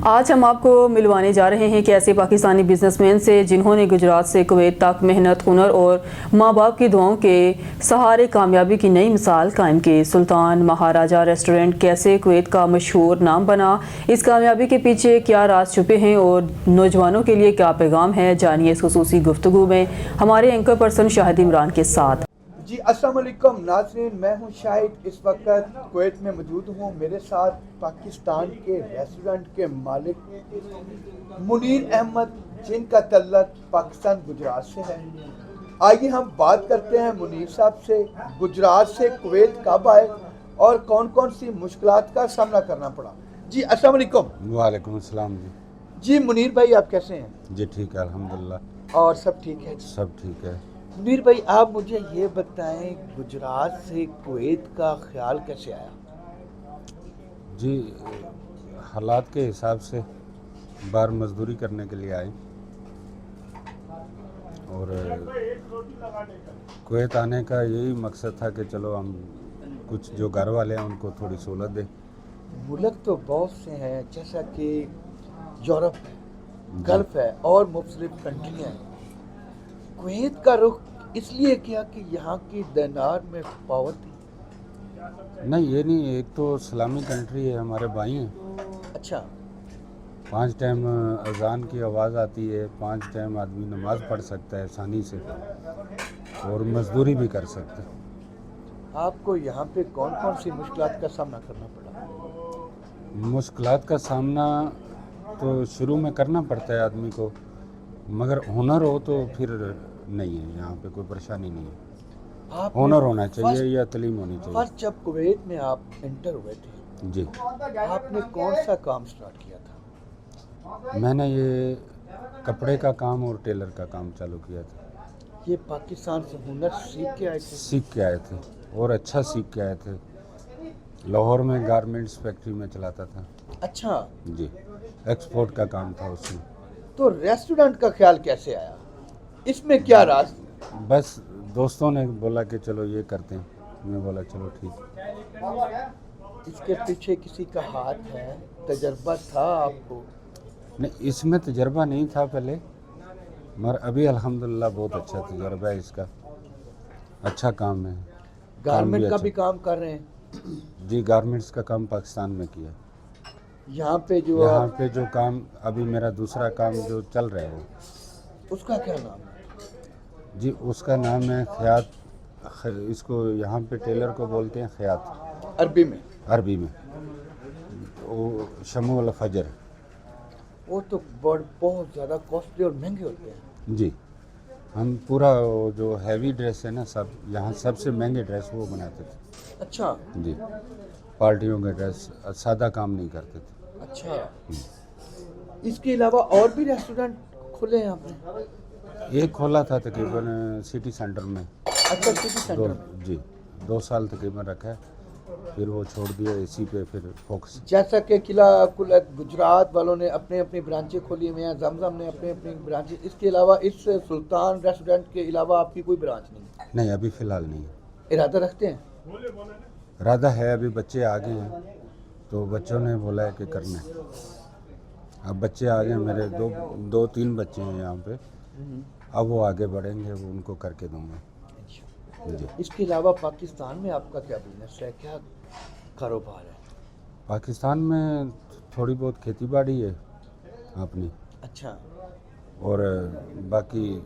آج ہم آپ کو ملوانے جا رہے ہیں کہ ایسے پاکستانی بزنس مین سے جنہوں نے گجرات سے کویت تک محنت، ہنر اور ماں باپ کی دعاؤں کے سہارے کامیابی کی نئی مثال قائم کی۔ سلطان مہاراجہ ریسٹورنٹ کیسے کویت کا مشہور نام بنا، اس کامیابی کے پیچھے کیا راز چھپے ہیں اور نوجوانوں کے لیے کیا پیغام ہے، جانیے اس خصوصی گفتگو میں ہمارے اینکر پرسن شاہد عمران کے ساتھ۔ جی السلام علیکم ناظرین، میں ہوں شاہد، اس وقت کویت میں موجود ہوں۔ میرے ساتھ پاکستان کے ریسٹورنٹ کے مالک منیر احمد، جن کا تعلق پاکستان گجرات سے ہے۔ آئیے ہم بات کرتے ہیں منیر صاحب سے، گجرات سے کویت کب آئے اور کون کون سی مشکلات کا سامنا کرنا پڑا۔ جی السلام علیکم۔ وعلیکم السلام جی۔ جی منیر بھائی، آپ کیسے ہیں؟ جی ٹھیک ہے الحمدللہ۔ اور سب ٹھیک ہے؟ سب ٹھیک ہے۔ منیر بھائی، آپ مجھے یہ بتائیں، گجرات سے کویت کا خیال کیسے آیا؟ جی حالات کے حساب سے باہر مزدوری کرنے کے لیے آئے اور کویت آنے کا یہی مقصد تھا کہ چلو ہم کچھ جو گھر والے ہیں ان کو تھوڑی سہولت دیں۔ ملک تو بہت سے ہیں، جیسا کہ یورپ ہے، گلف ہے اور مختلف کنٹریاں ہیں۔ کویت کا رخ اس لیے کیا کہ یہاں کی دینار میں پاور تھی؟ نہیں یہ نہیں، ایک تو اسلامی کنٹری ہے، ہمارے بھائی ہیں۔ اچھا۔ 5 ٹائم اذان کی آواز آتی ہے، 5 ٹائم آدمی نماز پڑھ سکتا ہے آسانی سے اور مزدوری بھی کر سکتا ہے۔ آپ کو یہاں پہ کون کون سی مشکلات کا سامنا کرنا پڑا؟ مشکلات کا سامنا تو شروع میں کرنا پڑتا ہے آدمی کو، مگر ہنر ہو تو پھر نہیں ہے، یہاں پہ کوئی پریشانی نہیں ہے۔ ہنر ہونا چاہیے یا تعلیم ہونی چاہیے۔ فرسٹ جب کویت میں آپ انٹر ہوئے تھے، جی آپ نے کون سا کام سٹارٹ کیا تھا؟ میں نے یہ کپڑے کا کام اور ٹیلر کا کام چالو کیا تھا۔ یہ پاکستان سے ہنر سیکھ کے آئے تھے؟ سیکھ کے آئے تھے اور اچھا سیکھ کے آئے تھے۔ لاہور میں گارمنٹس فیکٹری میں چلاتا تھا۔ اچھا، جی ایکسپورٹ کا کام تھا اس میں۔ تو ریسٹورنٹ کا خیال کیسے آیا؟ اس میں کیا راز تھی؟ بس دوستوں نے بولا کہ چلو یہ کرتے ہیں، میں بولا چلو ٹھیک۔ اس کے پیچھے کسی کا ہاتھ ہے، تجربہ تھا آپ کو؟ نہیں اس میں تجربہ نہیں تھا پہلے، مگر ابھی الحمدللہ بہت اچھا تجربہ ہے اس کا، اچھا کام ہے۔ گارمنٹ کا بھی کام کر رہے ہیں؟ جی گارمنٹس کا کام پاکستان میں کیا۔ یہاں پہ جو کام ابھی میرا دوسرا کام جو چل رہا ہے وہ، اس کا کیا نام ہے؟ جی اس کا نام ہے خیاط، اس کو یہاں پہ ٹیلر کو بولتے ہیں خیاط عربی میں؟ عربی میں وہ شمع الفجر۔ وہ تو بہت زیادہ کاسٹلی اور مہنگے ہوتے ہیں۔ جی ہم پورا جو ہیوی ڈریس ہے نا، سب یہاں سب سے مہنگے ڈریس وہ بناتے تھے۔ اچھا جی پارٹیوں کے ڈریس، سادہ کام نہیں کرتے تھے۔ اچھا، اس کے علاوہ اور بھی ریسٹورنٹ کھلے ہیں آپ نے؟ ایک کھولا تھا تقریباً سٹی سینٹر میں۔ اچھا، سٹی سینٹر میں؟ جی 2 سال تقریباً رکھا ہے، پھر وہ چھوڑ دیا، اسی پہ پھر فوکس۔ جیسا کہ قلعہ گجرات والوں نے اپنے اپنی برانچیں کھولی ہوئی ہیں، زمزم نے اپنے اپنی برانچیں، اس کے علاوہ اس سلطان ریسٹورنٹ کے علاوہ آپ کی کوئی برانچ نہیں؟ نہیں ابھی فی الحال نہیں ہے۔ ارادہ رکھتے ہیں؟ ارادہ ہے، ابھی بچے آ گئے ہیں تو بچوں نے بولا ہے کہ کرنا ہے۔ اب بچے آ گئے میرے، 2-3 بچے ہیں یہاں پہ، اب وہ آگے بڑھیں گے، وہ ان کو کر کے دوں گا۔ جی اس کے علاوہ پاکستان میں آپ کا کیا بزنس ہے، کیا کاروبار ہے؟ پاکستان میں تھوڑی بہت کھیتی باڑی ہے اپنی، اچھا، اور باقی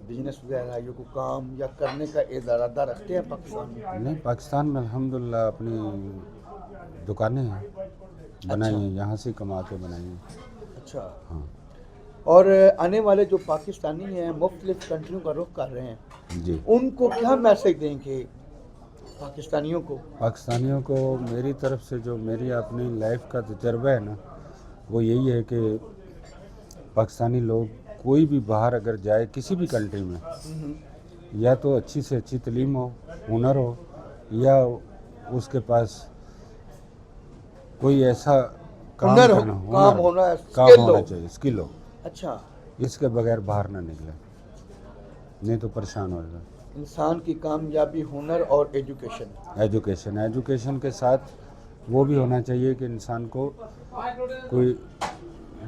بزنس وغیرہ یہ کو کام یا کرنے کا ارادہ رکھتے ہیں پاکستان میں؟ نہیں، پاکستان میں الحمدللہ اپنی دکانیں ہیں بنائی ہیں، یہاں سے کما کے بنائی ہیں۔ اچھا، ہاں۔ اور آنے والے جو پاکستانی ہیں مختلف کنٹریوں کا رخ کر رہے ہیں، جی ان کو کیا میسج دیں گے پاکستانیوں کو؟ میری طرف سے جو میری اپنی لائف کا تجربہ ہے نا، وہ یہی ہے کہ پاکستانی لوگ کوئی بھی باہر اگر جائے کسی بھی کنٹری میں، یا تو اچھی سے اچھی تعلیم ہو، ہنر ہو، یا اس کے پاس کوئی ایسا کام ہونا چاہیے، اسکل ہو۔ اچھا، اس کے بغیر باہر نہ نکلے، نہیں تو پریشان ہو جائے۔ انسان کی کامیابی ہنر اور ایجوکیشن کے ساتھ وہ بھی ہونا چاہیے کہ انسان کو کوئی